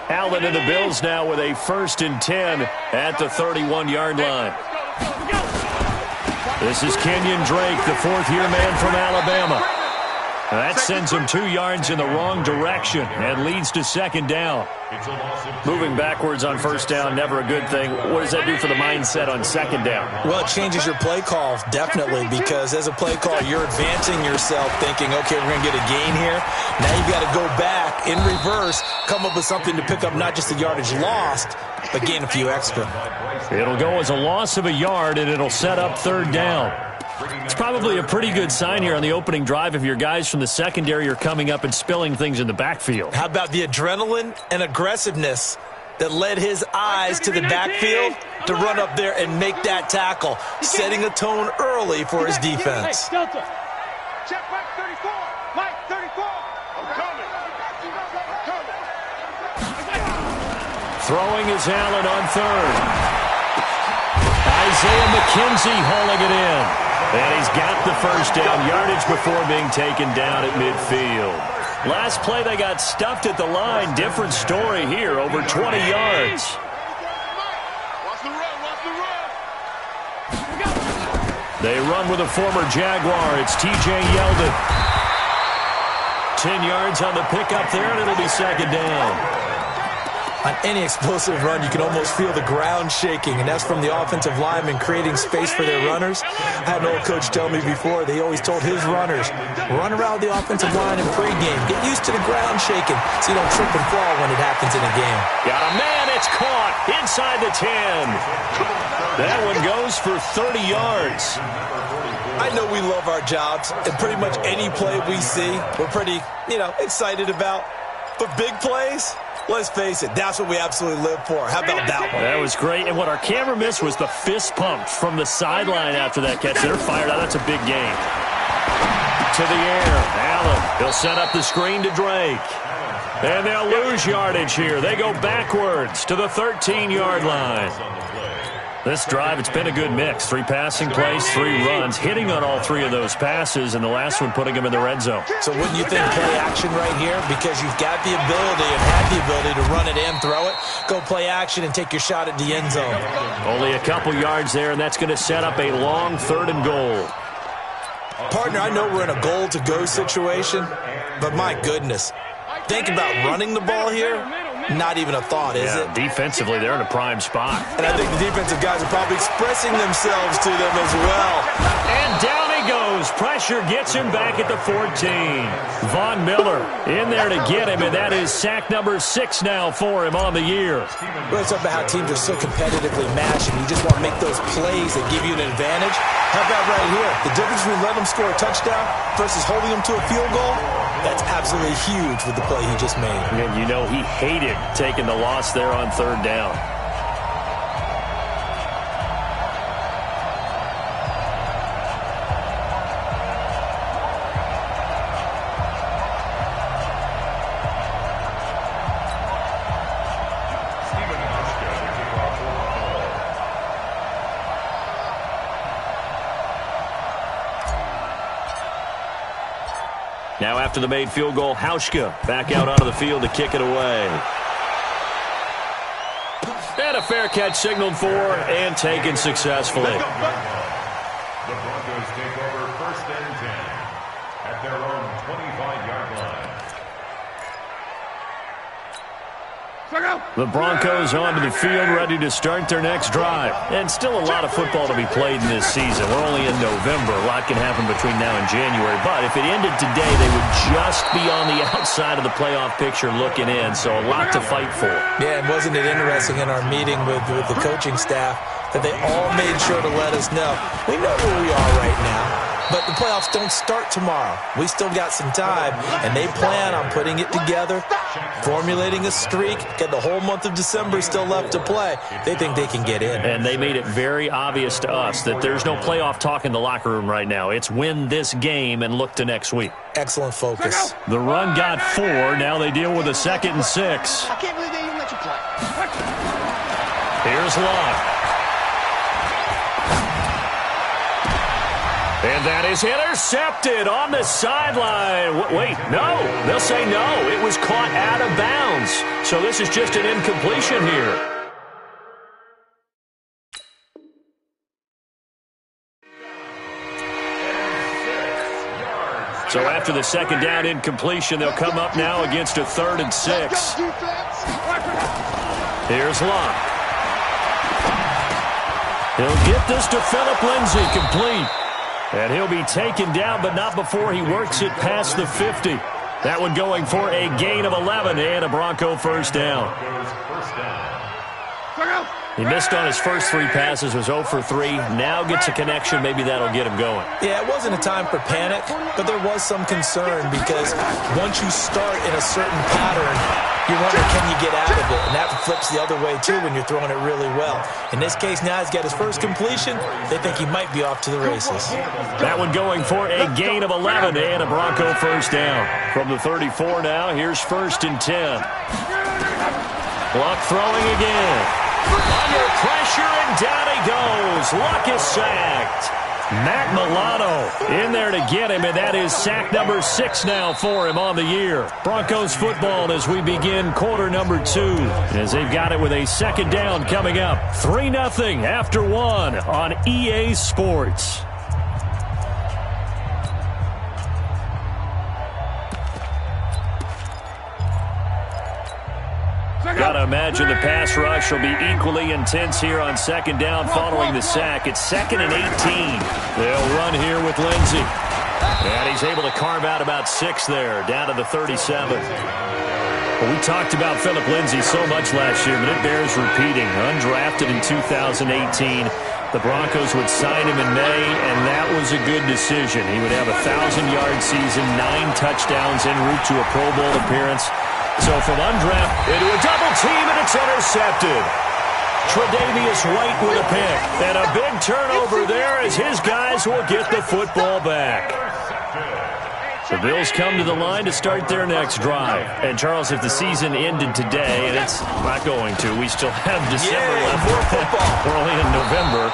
Allen and the Bills now with a 1st and 10 at the 31-yard line. This is Kenyon Drake, the 4th-year man from Alabama. That sends him 2 yards in the wrong direction and leads to 2nd down. Moving backwards on 1st down, never a good thing. What does that do for the mindset on 2nd down? Well, it changes your play call, definitely, because as a play call, you're advancing yourself thinking, okay, we're going to get a gain here. Now you've got to go back in reverse, come up with something to pick up not just the yardage lost, but gain a few extra. It'll go as a loss of a yard, and it'll set up 3rd down. It's probably a pretty good sign here on the opening drive if your guys from the secondary are coming up and spilling things in the backfield. How about the adrenaline and aggressiveness that led his eyes to the backfield to run up there and make that tackle, setting a tone early for his defense. Check Mike 34. Mike 34. I'm coming. Throwing is Allen on 3rd. Isaiah McKenzie hauling it in. And he's got the 1st down yardage before being taken down at midfield. Last play, they got stuffed at the line. Different story here, over 20 yards. They run with a former Jaguar. It's T.J. Yeldon. 10 yards on the pickup there, and it'll be 2nd down. On any explosive run, you can almost feel the ground shaking, and that's from the offensive linemen creating space for their runners. I had an old coach tell me before, they always told his runners, run around the offensive line in pregame. Get used to the ground shaking so you don't trip and fall when it happens in a game. Got a man, it's caught inside the 10. That one goes for 30 yards. I know we love our jobs, and pretty much any play we see, we're pretty, excited about. But big plays, let's face it, that's what we absolutely live for. How about that one? That was great. And what our camera missed was the fist pump from the sideline after that catch. They're fired out. That's a big game. To the air. Allen. He'll set up the screen to Drake. And they'll lose yardage here. They go backwards to the 13-yard line. This drive, it's been a good mix. 3 passing plays, 3 runs, hitting on all 3 of those passes, and the last one putting them in the red zone. So wouldn't you think play action right here? Because you've got the ability and have the ability to run it and throw it. Go play action and take your shot at the end zone. Only a couple yards there, and that's going to set up a long 3rd and goal. Partner, I know we're in a goal-to-go situation, but my goodness. Think about running the ball here. Not even a thought, is it? Defensively, they're in a prime spot. And I think the defensive guys are probably expressing themselves to them as well. And down he goes. Pressure gets him back at the 14. Von Miller in there to get him, and that is sack number 6 now for him on the year. Well, it's about how teams are so competitively matched, and you just want to make those plays that give you an advantage. How about right here? The difference between letting them score a touchdown versus holding them to a field goal? That's absolutely huge with the play he just made. And you know he hated taking the loss there on 3rd down. Now after the made field goal, Hauschka back out onto the field to kick it away. And a fair catch signaled for and taken successfully. The Broncos take over 1st and 10 at their own 25-yard line. The Broncos onto the field, ready to start their next drive. And still a lot of football to be played in this season. We're only in November. A lot can happen between now and January. But if it ended today, they would just be on the outside of the playoff picture looking in. So a lot to fight for. Yeah, and wasn't it interesting in our meeting with the coaching staff that they all made sure to let us know, we know where we are right now. But the playoffs don't start tomorrow. We still got some time, and they plan on putting it together, formulating a streak, get the whole month of December still left to play. They think they can get in. And they made it very obvious to us that there's no playoff talk in the locker room right now. It's win this game and look to next week. Excellent focus. The run got 4. Now they deal with a 2nd and 6. I can't believe they even let you play. Here's Love. And that is intercepted on the sideline. Wait, no. They'll say no. It was caught out of bounds. So this is just an incompletion here. So after the second down incompletion, they'll come up now against a 3rd and 6. Here's Locke. He'll get this to Philip Lindsay, complete. And he'll be taken down, but not before he works it past the 50. That one going for a gain of 11 and a Bronco first down. He missed on his first 3 passes, was 0 for 3. Now gets a connection. Maybe that'll get him going. Yeah, it wasn't a time for panic, but there was some concern because once you start in a certain pattern, you wonder, can you get out of it? And that flips the other way, too, when you're throwing it really well. In this case, now he's got his first completion. They think he might be off to the races. That one going for a gain of 11 and a Bronco first down. From the 34 now, here's 1st and 10. Luck throwing again. Under pressure, and down he goes. Luck is sacked. Matt Milano in there to get him, and that is sack number 6 now for him on the year. Broncos football as we begin quarter number 2. As they've got it with a second down coming up. 3-0 after 1 on EA Sports. Gotta imagine the pass rush will be equally intense here on second down following the sack. It's 2nd and 18. They'll run here with Lindsay. And he's able to carve out about 6 there, down to the 37. Well, we talked about Philip Lindsay so much last year, but it bears repeating. Undrafted in 2018. The Broncos would sign him in May, and that was a good decision. He would have a 1,000-yard season, 9 touchdowns en route to a Pro Bowl appearance. So from undrafted into a double team, and it's intercepted. Tre'Davious White with a pick. And a big turnover there as his guys will get the football back. The Bills come to the line to start their next drive. And, Charles, if the season ended today, and it's not going to, we still have December left. We're only in November.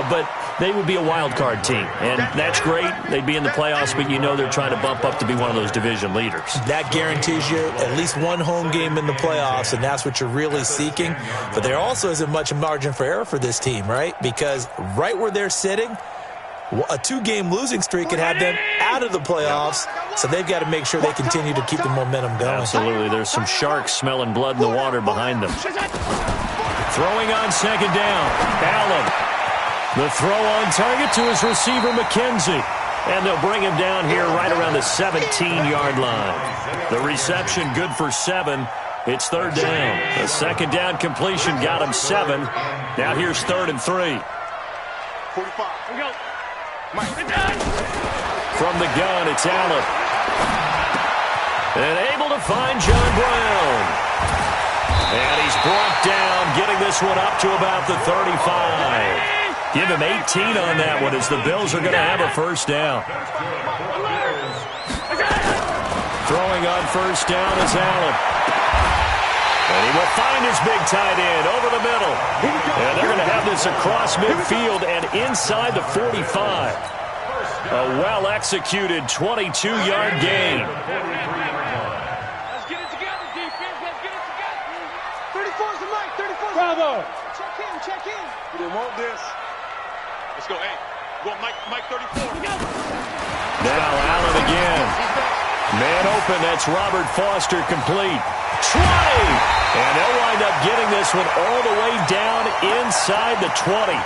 But they would be a wild card team. And that's great. They'd be in the playoffs, but you know they're trying to bump up to be one of those division leaders. That guarantees you at least one home game in the playoffs, and that's what you're really seeking. But there also isn't much margin for error for this team, right? Because right where they're sitting, a 2-game losing streak could have them out of the playoffs, so they've got to make sure they continue to keep the momentum going. Absolutely. There's some sharks smelling blood in the water behind them. Throwing on second down. Allen. The throw on target to his receiver, McKenzie. And they'll bring him down here right around the 17-yard line. The reception good for 7. It's 3rd down. The second down completion got him 7. Now here's 3rd and 3. 45. Here we go. From the gun, it's Allen. And able to find John Brown. And he's brought down, getting this one up to about the 35. Give him 18 on that one as the Bills are going to have a first down. Throwing on first down is Allen. And he will find his big tight end over the middle. And they're going to have this across midfield and inside the 45. A well-executed 22-yard gain. Let's get it together, defense. Let's get it together. 34's the mic. 34's Bravo. Check in. We didn't want this. Let's go. Hey, go Mike 34. Now Allen again. Man open. That's Robert Foster complete. 20. And they'll wind up getting this one all the way down inside the 20.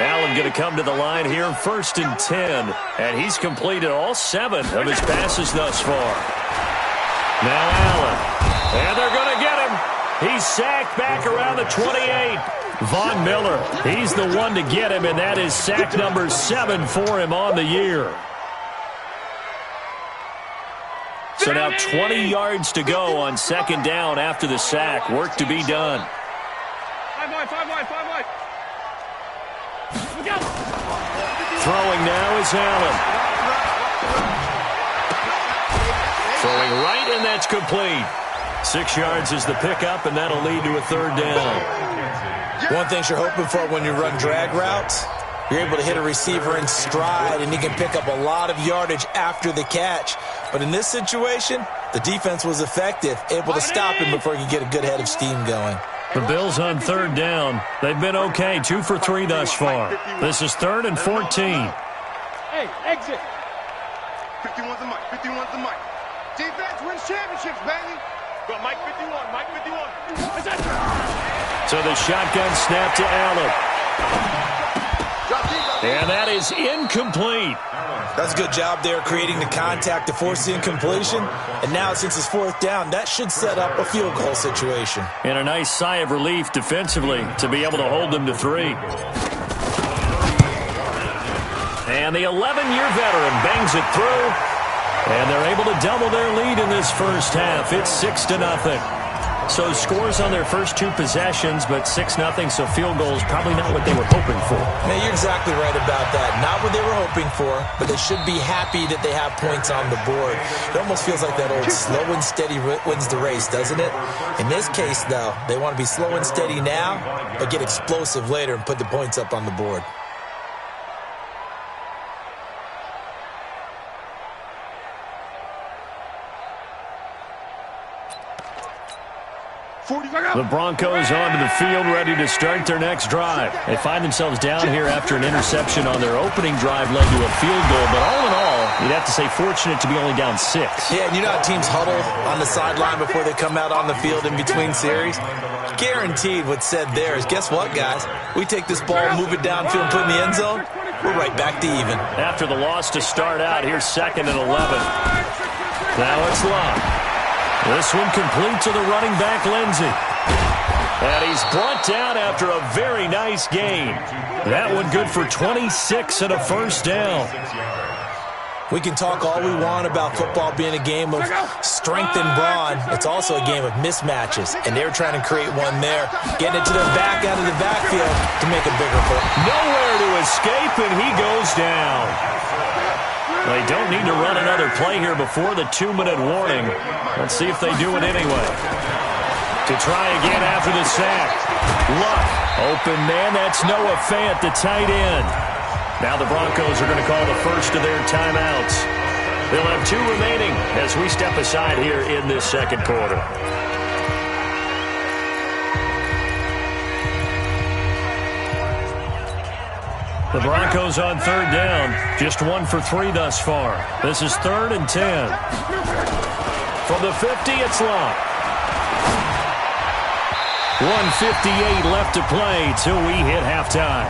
Allen going to come to the line here, 1st and 10. And he's completed all 7 of his passes thus far. Now Allen. And they're going to get him. He's sacked back around the 28. Von Miller, he's the one to get him, and that is sack number 7 for him on the year. So now 20 yards to go on second down after the sack. Work to be done. 5 wide. Throwing now is Allen. Throwing right, and that's complete. 6 yards is the pickup, and that'll lead to a 3rd down. One thing you're hoping for when you run drag routes You're able to hit a receiver in stride, and he can pick up a lot of yardage after the catch. But in this situation, the defense was effective, able to stop him before he could get a good head of steam going. The Bills on third down. They've been okay, 2 for 3 thus far. This is 3rd and 14. Hey, exit. 51's the mic. 51's the mic. Defense wins championships, baby. Go, Mike 51. Mike 51. So the shotgun snap to Allen. And that is incomplete. That's a good job there creating the contact to force the incompletion. And now since it's 4th down, that should set up a field goal situation. And a nice sigh of relief defensively to be able to hold them to 3. And the 11-year veteran bangs it through. And they're able to double their lead in this first half. It's 6-0. So scores on their first 2 possessions, but 6-0, so field goals probably not what they were hoping for. Man, you're exactly right about that. Not what they were hoping for, but they should be happy that they have points on the board. It almost feels like that old slow and steady wins the race, doesn't it? In this case, though, they want to be slow and steady now, but get explosive later and put the points up on the board. The Broncos onto the field, ready to start their next drive. They find themselves down here after an interception on their opening drive led to a field goal. But all in all, you'd have to say fortunate to be only down 6. Yeah, and you know how teams huddle on the sideline before they come out on the field in between series? Guaranteed what's said there is, guess what, guys? We take this ball, move it downfield, and put it in the end zone, we're right back to even. After the loss to start out, here's 2nd and 11. Now it's Love. This one complete to the running back, Lindsey. And he's brought down after a very nice game. That one good for 26 and a first down. We can talk all we want about football being a game of strength and brawn. It's also a game of mismatches, and they're trying to create one there, getting it to their back out of the backfield to make a bigger play. Nowhere to escape, and he goes down. They don't need to run another play here before the 2-minute warning. Let's see if they do it anyway. To try again after the sack. Luck. Open man, that's Noah Fant, the tight end. Now the Broncos are going to call the first of their timeouts. They'll have 2 remaining as we step aside here in this second quarter. The Broncos on third down, just 1 for 3 thus far. This is 3rd and 10. From the 50, it's Love. 1:58 left to play till we hit halftime.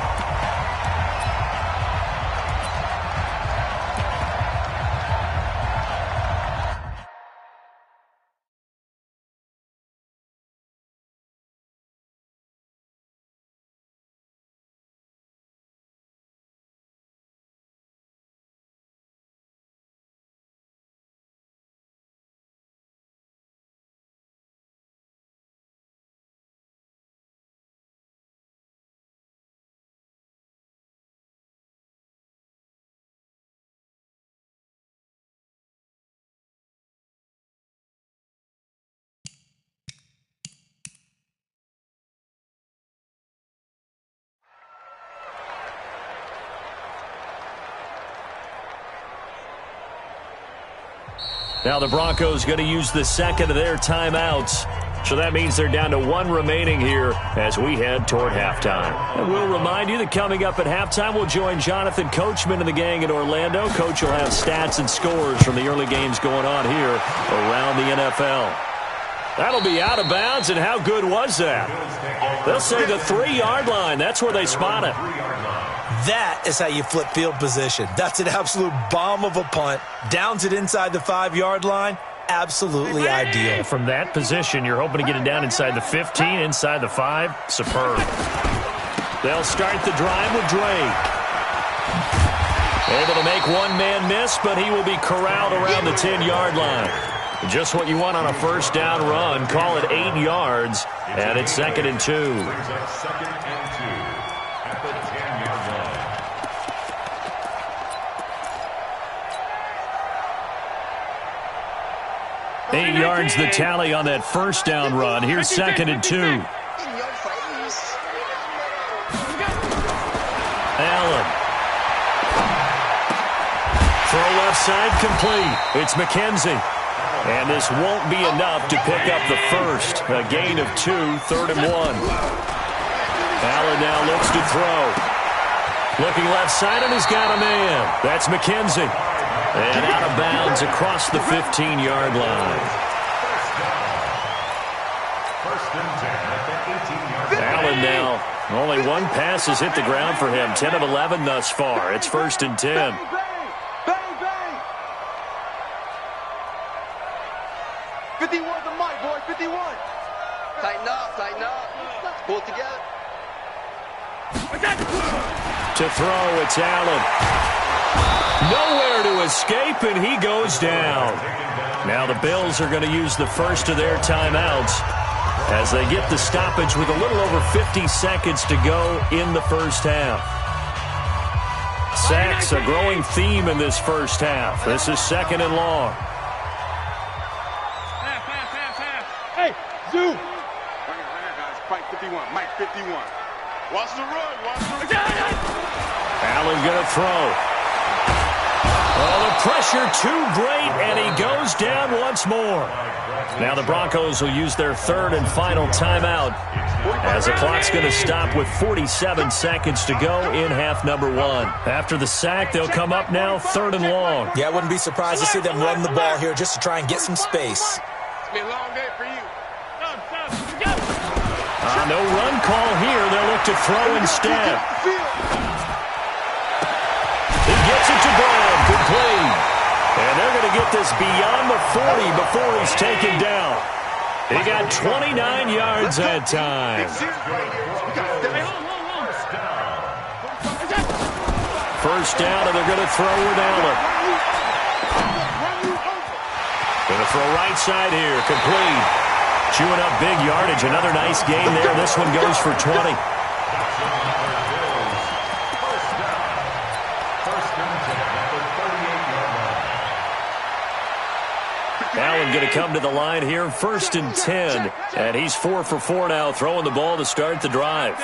Now the Broncos going to use the second of their timeouts. So that means they're down to 1 remaining here as we head toward halftime. And we'll remind you that coming up at halftime, we'll join Jonathan Coachman and the gang in Orlando. Coach will have stats and scores from the early games going on here around the NFL. That'll be out of bounds, and how good was that? They'll say the 3-yard line. That's where they spot it. That is how you flip field position. That's an absolute bomb of a punt. Downs it inside the 5-yard line. Absolutely ideal. From that position, you're hoping to get it down inside the 15, inside the 5. Superb. They'll start the drive with Drake. Able to make one man miss, but he will be corralled around the 10-yard line. Just what you want on a first down run. Call it 8 yards, and it's 2nd and 2. 8 yards the tally on that first down run. Here's 2nd and 2. Allen Throw left side complete. It's McKenzie. And this won't be enough to pick up the first. A gain of 2, 3rd and 1. Allen now looks to throw. Looking left side, and he's got a man. That's McKenzie. And out of bounds across the 15-yard line. Allen now, only one pass has hit the ground for him. 10 of 11 thus far. It's 1st and 10. 51 the mic, boy, 51. Tighten up, tighten up. Pull it together. To throw, it's Allen. Nowhere to escape, and he goes down. Now the Bills are going to use the first of their timeouts as they get the stoppage with a little over 50 seconds to go in the first half. Sacks, a growing theme in this first half. This is 2nd and long. Hey, Zoo. Bring it, guys. Fight 51. Mike 51. Watch the run. Watch the run. Allen going to throw. Oh, the pressure too great, and he goes down once more. Now the Broncos will use their 3rd and final timeout as the clock's going to stop with 47 seconds to go in half number 1. After the sack, they'll come up now 3rd and long. Yeah, I wouldn't be surprised to see them run the ball here just to try and get some space. It's been a long day for you. No run call here. They'll look to throw instead. He gets it to Brown, complete. And they're going to get this beyond the 40 before he's taken down. He got 29 yards that time. First down, and they're going to throw with Allen. Going to throw right side here, complete. Chewing up big yardage. Another nice game there. This one goes for 20. Allen going to come to the line here, 1st and 10. And he's 4 for 4 now, throwing the ball to start the drive.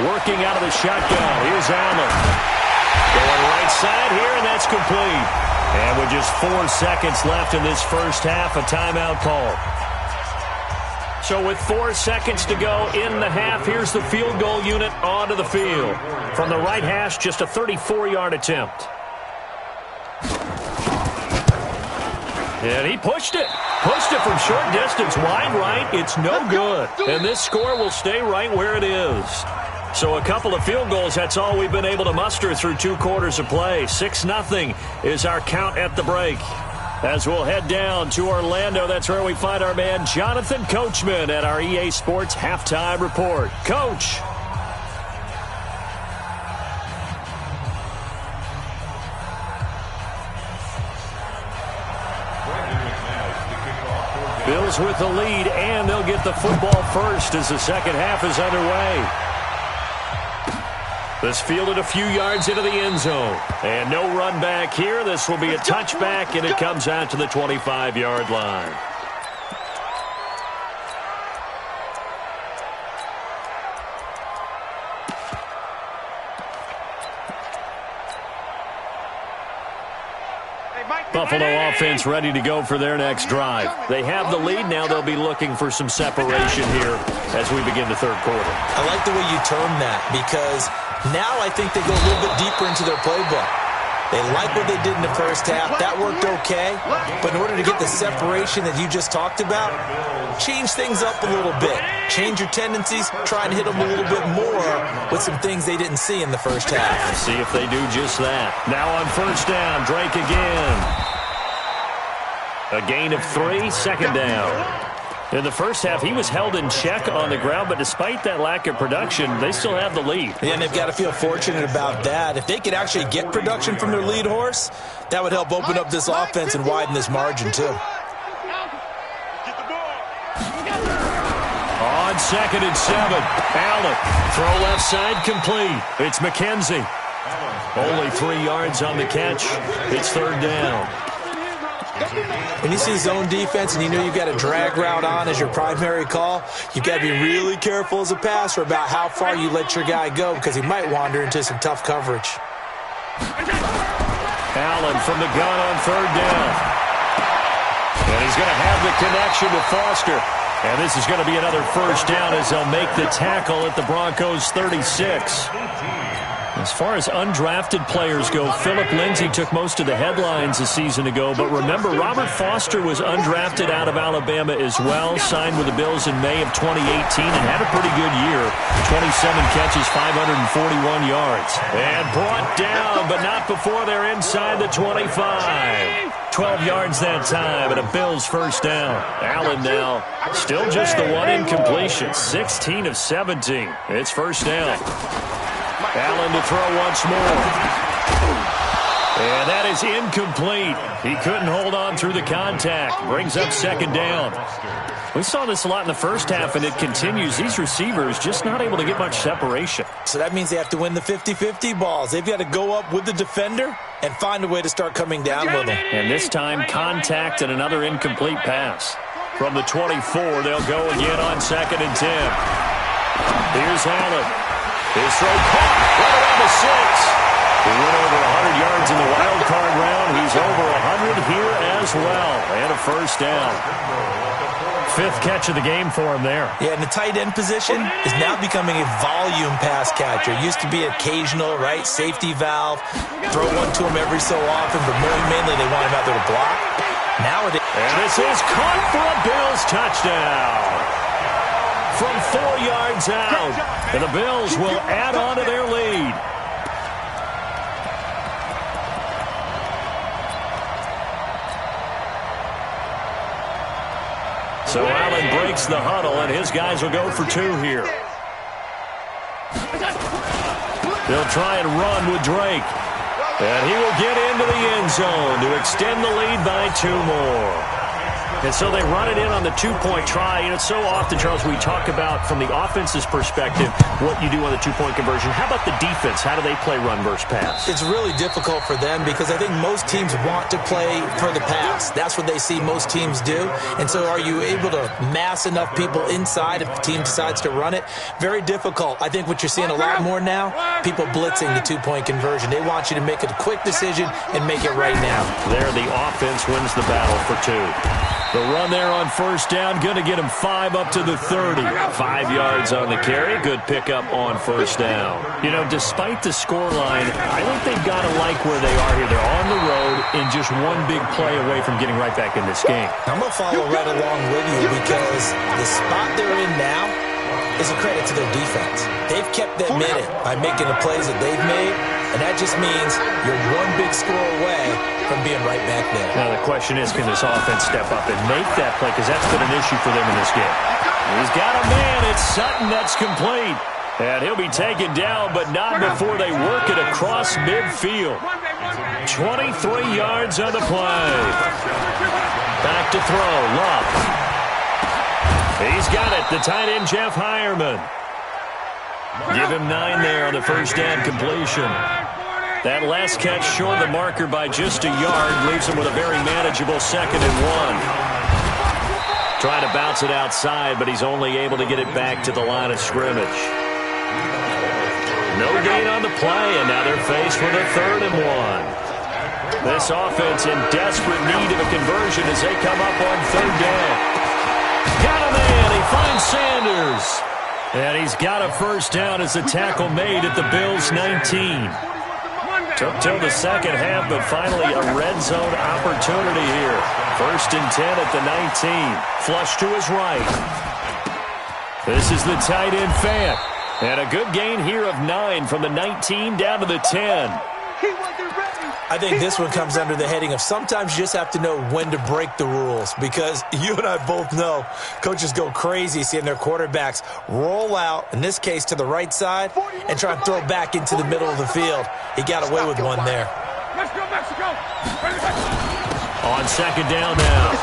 Working out of the shotgun. Here's Allen. Going right side here, and that's complete. And with just 4 seconds left in this first half, a timeout call. So with 4 seconds to go in the half, here's the field goal unit onto the field. From the right hash, just a 34-yard attempt. And he pushed it. Pushed it from short distance, wide right. It's no good. And this score will stay right where it is. So a couple of field goals, that's all we've been able to muster through 2 quarters of play. 6-0 is our count at the break. As we'll head down to Orlando, that's where we find our man Jonathan Coachman at our EA Sports Halftime Report. Coach. Bills with the lead, and they'll get the football first as the second half is underway. This fielded a few yards into the end zone. And no run back here. This will be a touchback, and it comes out to the 25-yard line. Buffalo offense ready to go for their next drive. They have the lead. Now they'll be looking for some separation here as we begin the third quarter. I like the way you term that because now I think they go a little bit deeper into their playbook. They like what they did in the first half. That worked okay. But in order to get the separation that you just talked about, change things up a little bit. Change your tendencies. Try and hit them a little bit more with some things they didn't see in the first half. See if they do just that. Now on first down, Drake again. A gain of 3, second down. In the first half, he was held in check on the ground, but despite that lack of production, they still have the lead. Yeah, and they've got to feel fortunate about that. If they could actually get production from their lead horse, that would help open up this offense and widen this margin, too. On 2nd and 7, Allen. Throw left side complete. It's McKenzie. Only 3 yards on the catch. It's third down. When you see zone defense and you know you've got a drag route on as your primary call, you've got to be really careful as a passer about how far you let your guy go because he might wander into some tough coverage. Allen from the gun on third down. And he's going to have the connection to Foster. And this is going to be another first down as they'll make the tackle at the Broncos 36. As far as undrafted players go, Philip Lindsay took most of the headlines a season ago. But remember, Robert Foster was undrafted out of Alabama as well, signed with the Bills in May of 2018 and had a pretty good year. 27 catches, 541 yards. And brought down, but not before they're inside the 25. 12 yards that time, and a Bills first down. Allen now, still just the one incompletion. 16 of 17. It's first down. Allen to throw once more. And that is incomplete. He couldn't hold on through the contact. Brings up second down. We saw this a lot in the first half, and it continues. These receivers just not able to get much separation. So that means they have to win the 50-50 balls. They've got to go up with the defender and find a way to start coming down with them. And this time, contact and another incomplete pass. From the 24, they'll go again on 2nd and 10. Here's Allen. His throw caught right around the 6. He went over 100 yards in the wild card round. He's over 100 here as well. And a first down. 5th catch of the game for him there. Yeah, and the tight end position is now becoming a volume pass catcher. Used to be occasional, right? Safety valve. Throw one to him every so often, but more mainly they want him out there to block. Nowadays. And this is caught for a Bills touchdown. From 4 yards out. And the Bills will add on to their lead. So Allen breaks the huddle, and his guys will go for 2 here. They'll try and run with Drake. And he will get into the end zone to extend the lead by 2 more. And so they run it in on the 2-point try. You know, it's so often, Charles, we talk about from the offense's perspective what you do on the 2-point conversion. How about the defense? How do they play run versus pass? It's really difficult for them because I think most teams want to play for the pass. That's what they see most teams do. And so are you able to mass enough people inside if the team decides to run it? Very difficult. I think what you're seeing a lot more now, people blitzing the 2-point conversion. They want you to make a quick decision and make it right now. There, the offense wins the battle for 2. The run there on first down, going to get him 5 up to the 30. 5 yards on the carry. Good pickup on first down. You know, despite the scoreline, I think they've got to like where they are here. They're on the road and just one big play away from getting right back in this game. I'm going to follow right along with you because the spot they're in now is a credit to their defense. They've kept them in it by making the plays that they've made, and that just means you're one big score away from being right back there. Now the question is, can this offense step up and make that play? Because that's been an issue for them in this game. He's got a man. It's Sutton. That's complete. And he'll be taken down, but not before they work it across midfield. 23 yards on the play. Back to throw. Love. He's got it. The tight end, Jeff Hireman. Give him 9 there on the first down completion. That last catch short the marker by just a yard. Leaves him with a very manageable 2nd and 1. Trying to bounce it outside, but he's only able to get it back to the line of scrimmage. No gain on the play, and now they're faced with a 3rd and 1. This offense in desperate need of a conversion as they come up on 3rd down. Got a man. He finds Sanders. And he's got a first down as the tackle made at the Bills' 19. Took till the second half, but finally a red zone opportunity here. 1st and 10 at the 19. Flush to his right. This is the tight end Fant. And a good gain here of 9 from the 19 down to the 10. I think this one comes under the heading of sometimes you just have to know when to break the rules, because you and I both know coaches go crazy seeing their quarterbacks roll out, in this case to the right side, and try and throw back into the middle of the field. He got away with one there. Let's go, Mexico! On 2nd down now,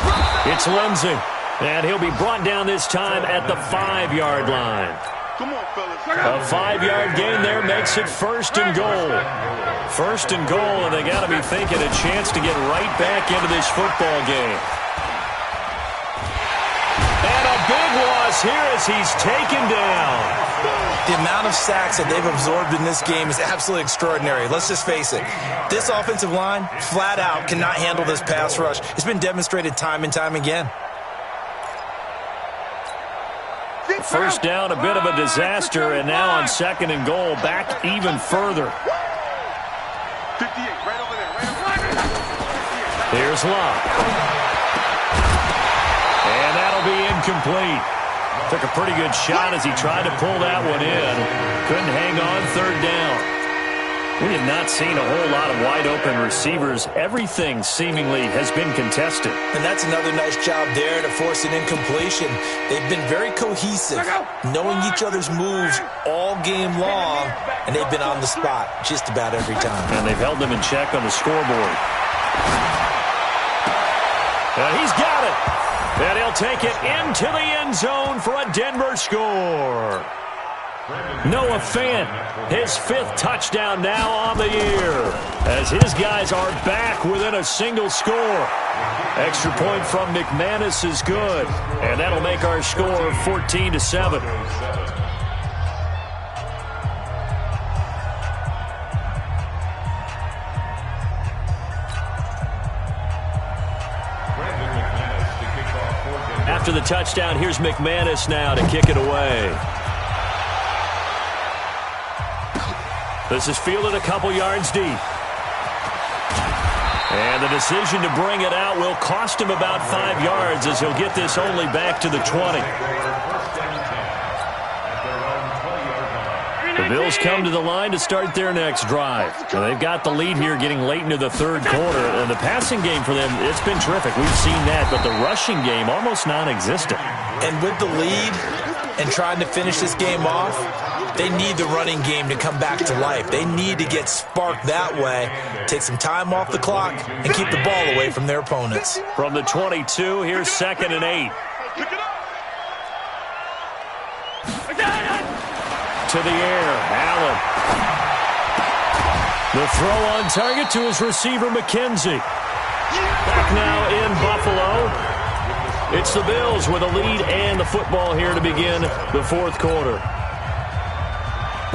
it's Lindsay. And he'll be brought down this time at the 5-yard line. Come on, fellas. A 5-yard gain there makes it 1st and goal. 1st and goal, and they got to be thinking a chance to get right back into this football game. And a big loss falls here as he's taken down. The amount of sacks that they've absorbed in this game is absolutely extraordinary. Let's just face it. This offensive line, flat out, cannot handle this pass rush. It's been demonstrated time and time again. First down, a bit of a disaster, and now on 2nd and goal, back even further. 58, right over there, right over there. Here's Locke. And that'll be incomplete. Took a pretty good shot as he tried to pull that one in. Couldn't hang on 3rd down. We have not seen a whole lot of wide-open receivers. Everything seemingly has been contested. And that's another nice job there to force an incompletion. They've been very cohesive, knowing each other's moves all game long, and they've been on the spot just about every time. And they've held them in check on the scoreboard. And he's got it. And he'll take it into the end zone for a Denver score. Noah Fant, his 5th touchdown now on the year, as his guys are back within a single score. Extra point from McManus is good, and that'll make our score 14-7. After the touchdown, here's McManus now to kick it away. This is fielded a couple yards deep. And the decision to bring it out will cost him about 5 yards as he'll get this only back to the 20. The Bills come to the line to start their next drive. Now, they've got the lead here getting late into the 3rd quarter. And the passing game for them, it's been terrific. We've seen that, but the rushing game almost non-existent. And with the lead and trying to finish this game off, they need the running game to come back to life. They need to get sparked that way, take some time off the clock, and keep the ball away from their opponents. From the 22, here's 2nd and 8. To the air, Allen. The throw on target to his receiver, McKenzie. Back now in Buffalo. It's the Bills with a lead and the football here to begin the 4th quarter.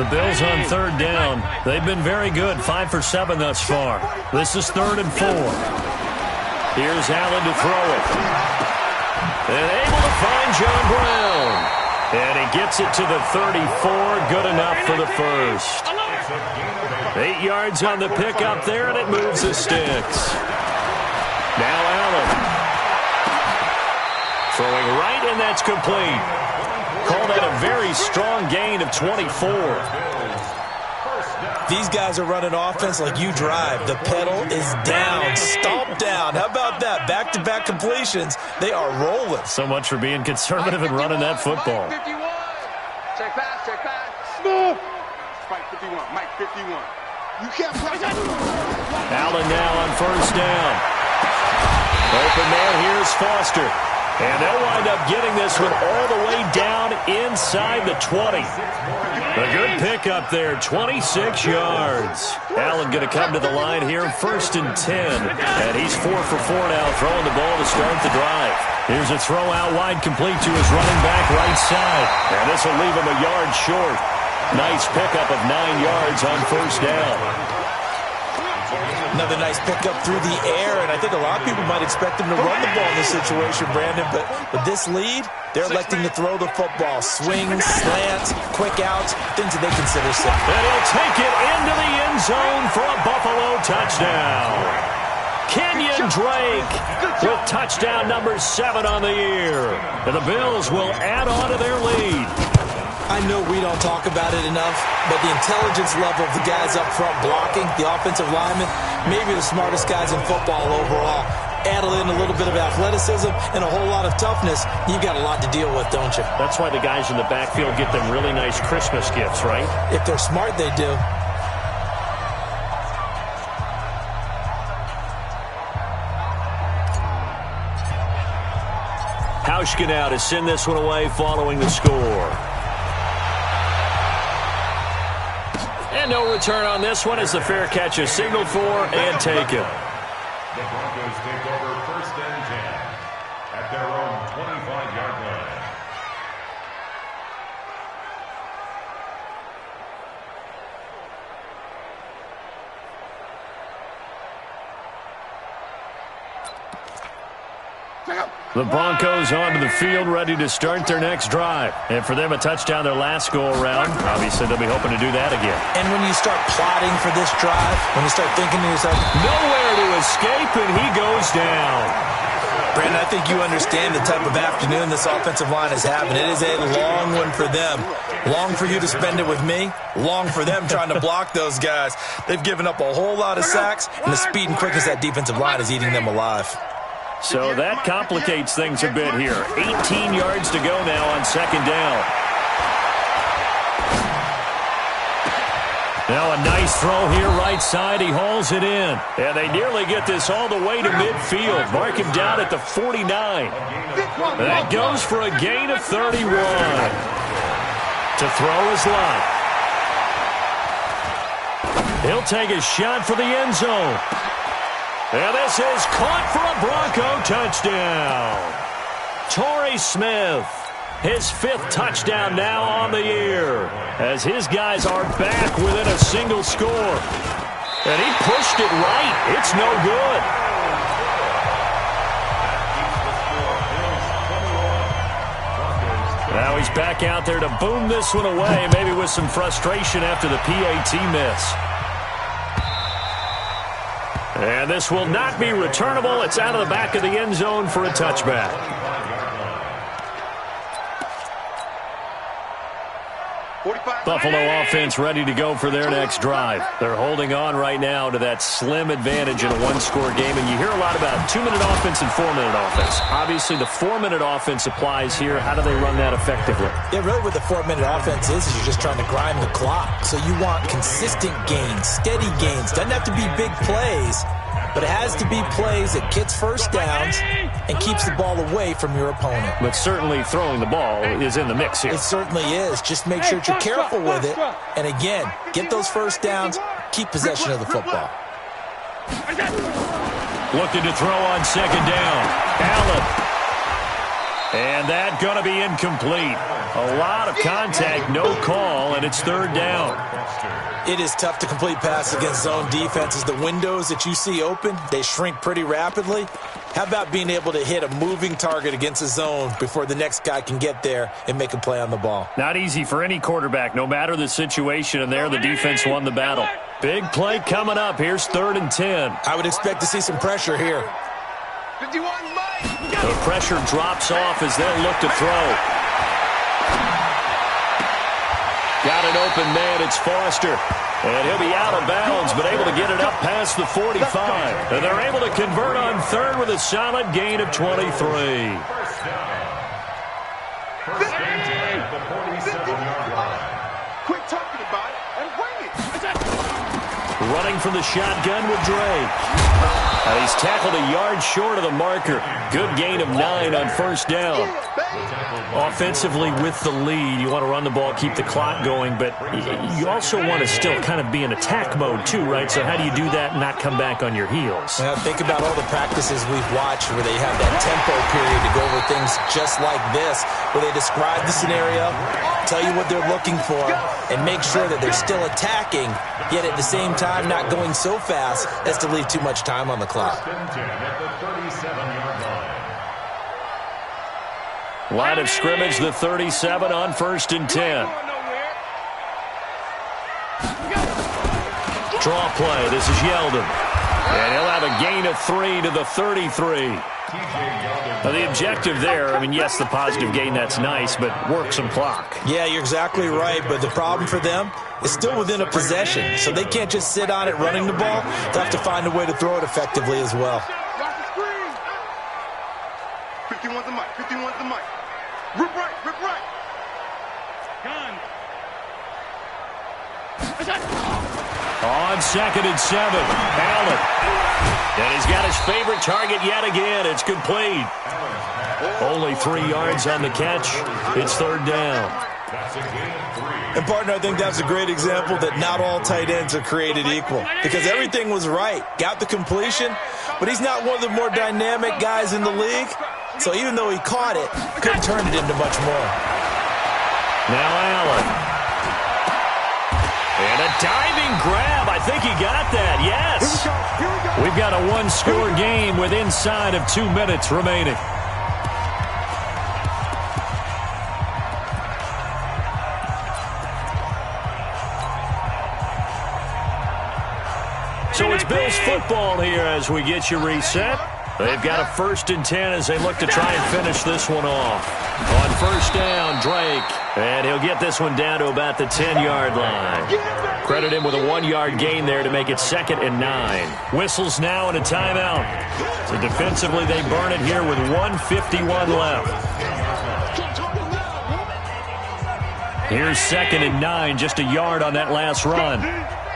The Bills on 3rd down. They've been very good, 5 for 7 thus far. This is 3rd and 4. Here's Allen to throw it. And able to find John Brown. And he gets it to the 34, good enough for the first. 8 yards on the pickup there, and it moves the sticks. Now Allen. Throwing right, and that's complete. Call that a very strong gain of 24. These guys are running offense like you drive. The pedal is down, stomp down. How about that? Back-to-back completions. They are rolling. So much for being conservative and running that football. Check pass, check pass. Mike 51, Mike 51. You can't play that. Allen now on 1st down. Open man, here's Foster. And they'll wind up getting this one all the way down inside the 20. A good pickup there, 26 yards. Allen going to come to the line here, 1st and 10. And he's 4 for 4 now, throwing the ball to start the drive. Here's a throw out wide, complete to his running back right side. And this will leave him a yard short. Nice pickup of 9 yards on 1st down. Another nice pickup through the air, and I think a lot of people might expect him to run the ball in this situation, Brandon, but with this lead, they're electing to throw the football. Swings, slants, quick outs, things that they consider safe. And he'll take it into the end zone for a Buffalo touchdown. Kenyon Drake with touchdown number 7 on the year. And the Bills will add on to their lead. I know we don't talk about it enough, but the intelligence level of the guys up front blocking, the offensive linemen, maybe the smartest guys in football overall. Add in a little bit of athleticism and a whole lot of toughness, you've got a lot to deal with, don't you? That's why the guys in the backfield get them really nice Christmas gifts, right? If they're smart, they do. Hauschka now to send this one away following the score. And no return on this one as the fair catch is signaled for and taken. The Broncos take over 1st and 10 at their own 25-yard line. The Broncos onto the field, ready to start their next drive. And for them, a touchdown their last go-around. Obviously, they'll be hoping to do that again. And when you start plotting for this drive, when you start thinking to yourself, nowhere to escape, and he goes down. Brandon, I think you understand the type of afternoon this offensive line is having. It is a long one for them. Long for you to spend it with me. Long for them trying to block those guys. They've given up a whole lot of sacks, and the speed and quickness of that defensive line is eating them alive. So that complicates things a bit here. 18 yards to go now on second down. Now a nice throw here right side. He hauls it in. And they nearly get this all the way to midfield. Mark him down at the 49. That goes for a gain of 31. To throw his line. He'll take a shot for the end zone. And this is caught for a Bronco touchdown. Torrey Smith, his 5th touchdown now on the year, as his guys are back within a single score. And he pushed it right. It's no good. Now he's back out there to boom this one away, maybe with some frustration after the PAT miss. And this will not be returnable. It's out of the back of the end zone for a touchback. Buffalo offense ready to go for their next drive. They're holding on right now to that slim advantage in a one-score game. And you hear a lot about 2-minute offense and 4-minute offense. Obviously, the 4-minute offense applies here. How do they run that effectively? Yeah, really what the 4-minute offense is you're just trying to grind the clock. So you want consistent gains, steady gains. Doesn't have to be big plays, but it has to be plays that gets first downs and keeps the ball away from your opponent. But certainly throwing the ball is in the mix here. It certainly is. Just make sure that you're careful with it. And again, get those first downs, keep possession of the football. Looking to throw on second down. Allen. And that going to be incomplete. A lot of contact, no call, and it's third down. It is tough to complete passes against zone defenses. The windows that you see open, they shrink pretty rapidly. How about being able to hit a moving target against a zone before the next guy can get there and make a play on the ball? Not easy for any quarterback, no matter the situation, and there the defense won the battle. Big play coming up. Here's 3rd and 10. I would expect to see some pressure here. 51, Mike. The pressure drops off as they'll look to throw. Got an open man. It's Foster. And he'll be out of bounds, but able to get it up past the 45. And they're able to convert on 3rd with a solid gain of 23. First and 10 at the 47-yard line. Quit talking about it and bring it. Running from the shotgun with Drake. And he's tackled a yard short of the marker. Good gain of 9 on first down. Offensively with the lead, you want to run the ball, keep the clock going, but you also want to still kind of be in attack mode too, right? So how do you do that and not come back on your heels? Well, think about all the practices we've watched where they have that tempo period to go over things just like this, where they describe the scenario, tell you what they're looking for, and make sure that they're still attacking, yet at the same time not going so fast as to leave too much time on the clock. First and 10 at the 37-yard line. Line of scrimmage, the 37 on 1st and 10. Draw play. This is Yeldon. And he'll have a gain of 3 to the 33. Now the objective there, I mean, yes, the positive gain, that's nice, but work some clock. Yeah, you're exactly right, but the problem for them is still within a possession, so they can't just sit on it running the ball. They'll have to find a way to throw it effectively as well. 51's the mic. 51's the mic. Rip right. Rip right. Gun. On 2nd and 7, Allen. And he's got his favorite target yet again. It's complete. Only 3 yards on the catch. It's 3rd down. And, partner, I think that's a great example that not all tight ends are created equal, because everything was right. Got the completion, but he's not one of the more dynamic guys in the league. So even though he caught it, couldn't turn it into much more. Now Allen. And a diving grab. I think he got that. Yes. Here we go. We've We've got a one-score game with inside of 2 minutes remaining. So it's Bills football here as we get you reset. They've got a 1st and 10 as they look to try and finish this one off. On 1st down, Drake. And he'll get this one down to about the 10-yard line. Credit him with a 1-yard gain there to make it 2nd and 9. Whistles now and a timeout. So defensively, they burn it here with 1:51 left. Here's 2nd and 9, just a yard on that last run.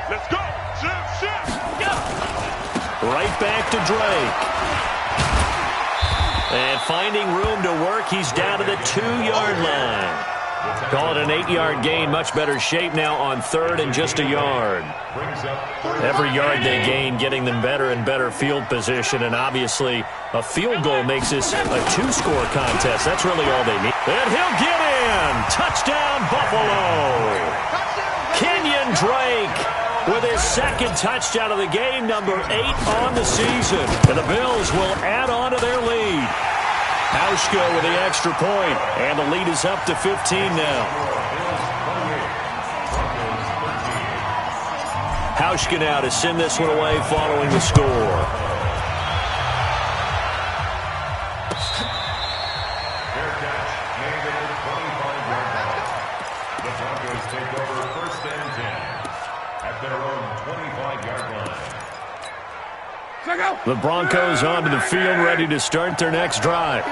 Let's go. Right back to Drake. And finding room to work, he's down to the 2-yard line. Call it an 8-yard gain, much better shape now on 3rd and just a yard. Every yard they gain, getting them better and better field position, and obviously a field goal makes this a 2-score contest. That's really all they need. And he'll get in! Touchdown, Buffalo! Kenyon Drake with his 2nd touchdown of the game, number 8 on the season. And the Bills will add on to their lead. Hauschka with the extra point, and the lead is up to 15 now. Hauschka now to send this one away following the score. Fair catch, made at the 25-yard line. The Broncos take over 1st and 10 at their own 25-yard line. The Broncos onto the field, ready to start their next drive.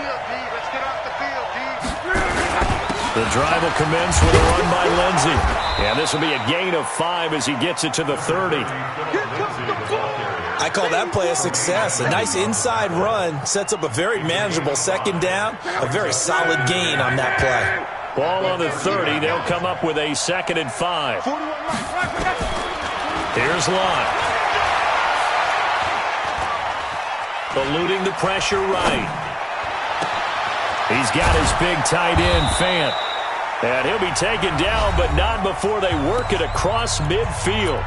The drive will commence with a run by Lindsey. And this will be a gain of 5 as he gets it to the 30. I call that play a success. A nice inside run sets up a very manageable 2nd down. A very solid gain on that play. Ball on the 30. They'll come up with a 2nd and 5. Here's Lott. Eluding the pressure right. He's got his big tight end, Fant. And he'll be taken down, but not before they work it across midfield.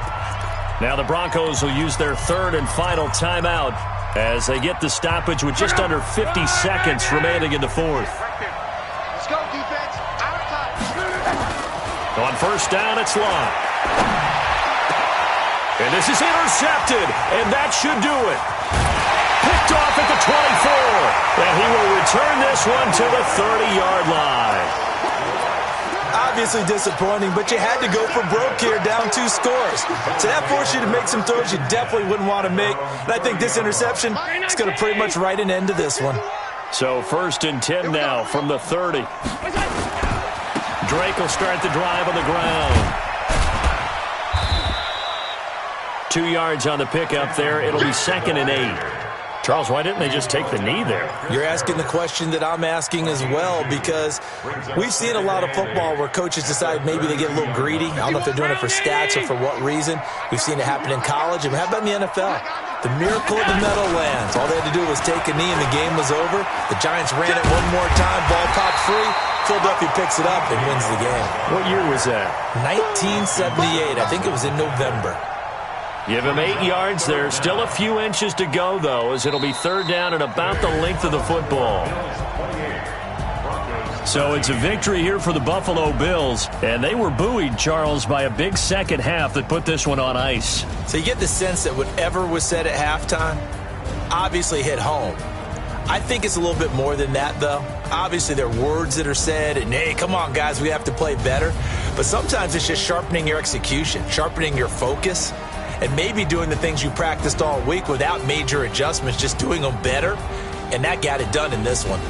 Now the Broncos will use their 3rd and final timeout as they get the stoppage with just under 50 seconds remaining in the 4th. Let's go, defense. Out of time. On 1st down, it's Lott. And this is intercepted, and that should do it. Picked off at the 24, and he will return this one to the 30-yard line. Obviously disappointing, but you had to go for broke here, down 2 scores. So that forced you to make some throws you definitely wouldn't want to make. And I think this interception is going to pretty much write an end to this one. So 1st and 10 now from the 30. Drake will start the drive on the ground. 2 yards on the pickup there. It'll be 2nd and 8. Charles, why didn't they just take the knee there? You're asking the question that I'm asking as well, because we've seen a lot of football where coaches decide maybe they get a little greedy. I don't know if they're doing it for stats or for what reason. We've seen it happen in college. And how about in the NFL? The miracle of the Meadowlands. All they had to do was take a knee and the game was over. The Giants ran it one more time. Ball popped free. Philadelphia picks it up and wins the game. What year was that? 1978. I think it was in November. Give him 8 yards there. Still a few inches to go, though, as it'll be 3rd down and about the length of the football. So it's a victory here for the Buffalo Bills, and they were buoyed, Charles, by a big second half that put this one on ice. So you get the sense that whatever was said at halftime obviously hit home. I think it's a little bit more than that, though. Obviously, there are words that are said, and, hey, come on, guys, we have to play better. But sometimes it's just sharpening your execution, sharpening your focus, and maybe doing the things you practiced all week without major adjustments, just doing them better. And that got it done in this one.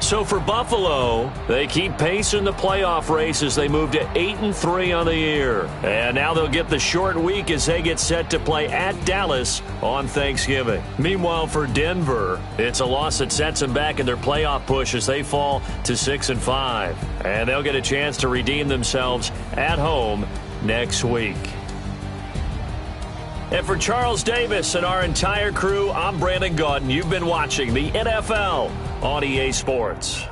So for Buffalo, they keep pace in the playoff race as they move to 8-3 on the year. And now they'll get the short week as they get set to play at Dallas on Thanksgiving. Meanwhile, for Denver, it's a loss that sets them back in their playoff push as they fall to 6-5. And they'll get a chance to redeem themselves at home next week. And for Charles Davis and our entire crew, I'm Brandon Gaudin. You've been watching the NFL on EA Sports.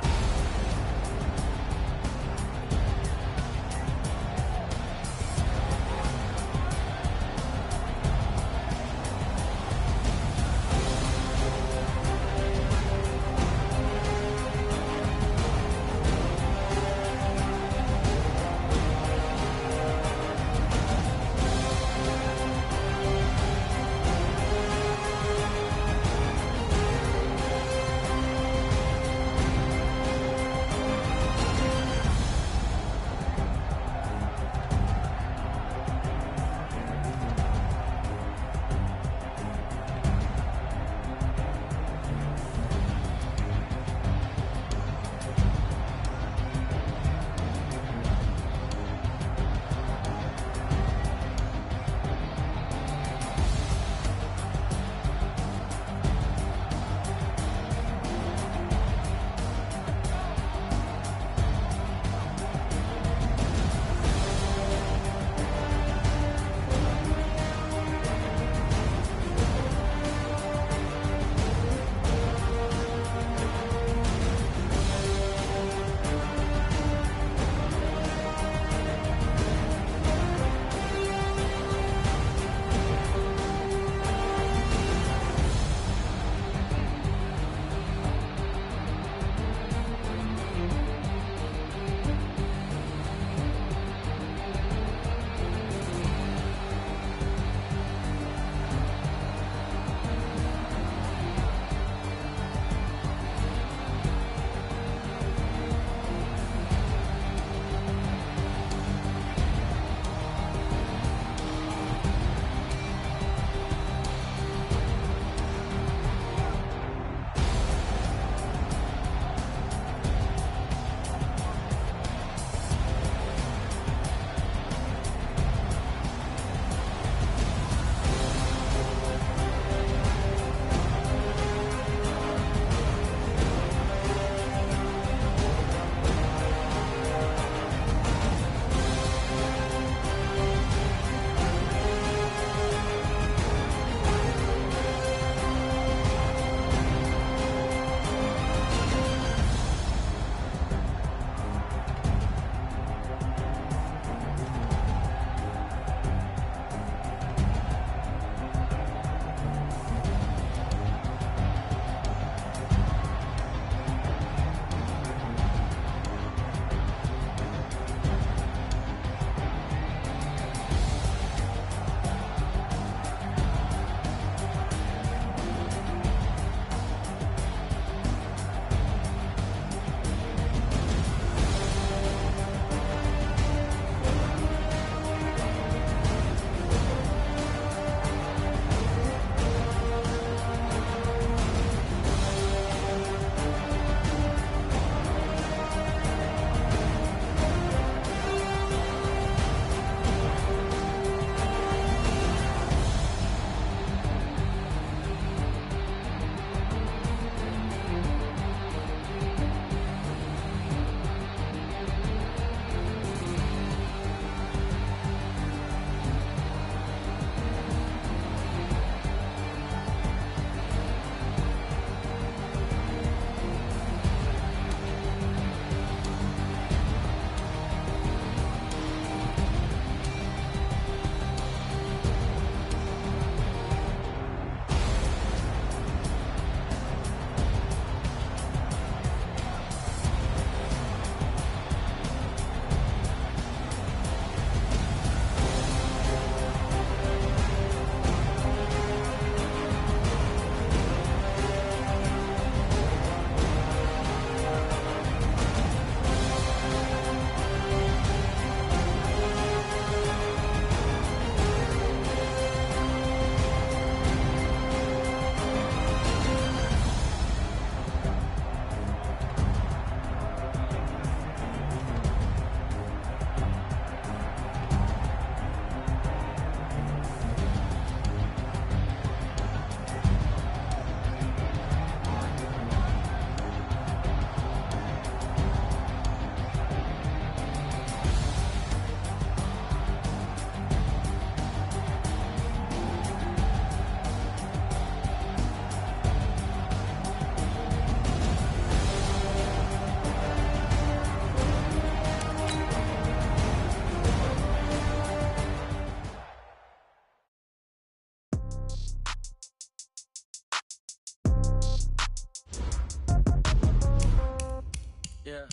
Yeah.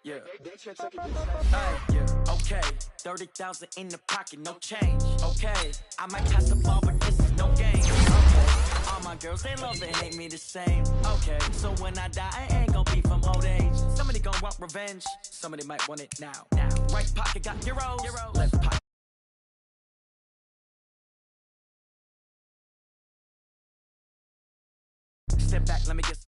Yeah. Yeah. Okay. 30,000 in the pocket, no change. Okay. I might pass the ball, but this is no game. Okay. All my girls, they love and hate me the same. Okay. So when I die, I ain't gonna be from old age. Somebody gonna want revenge. Somebody might want it now. Right pocket got euros. Left pocket. Step back, let me get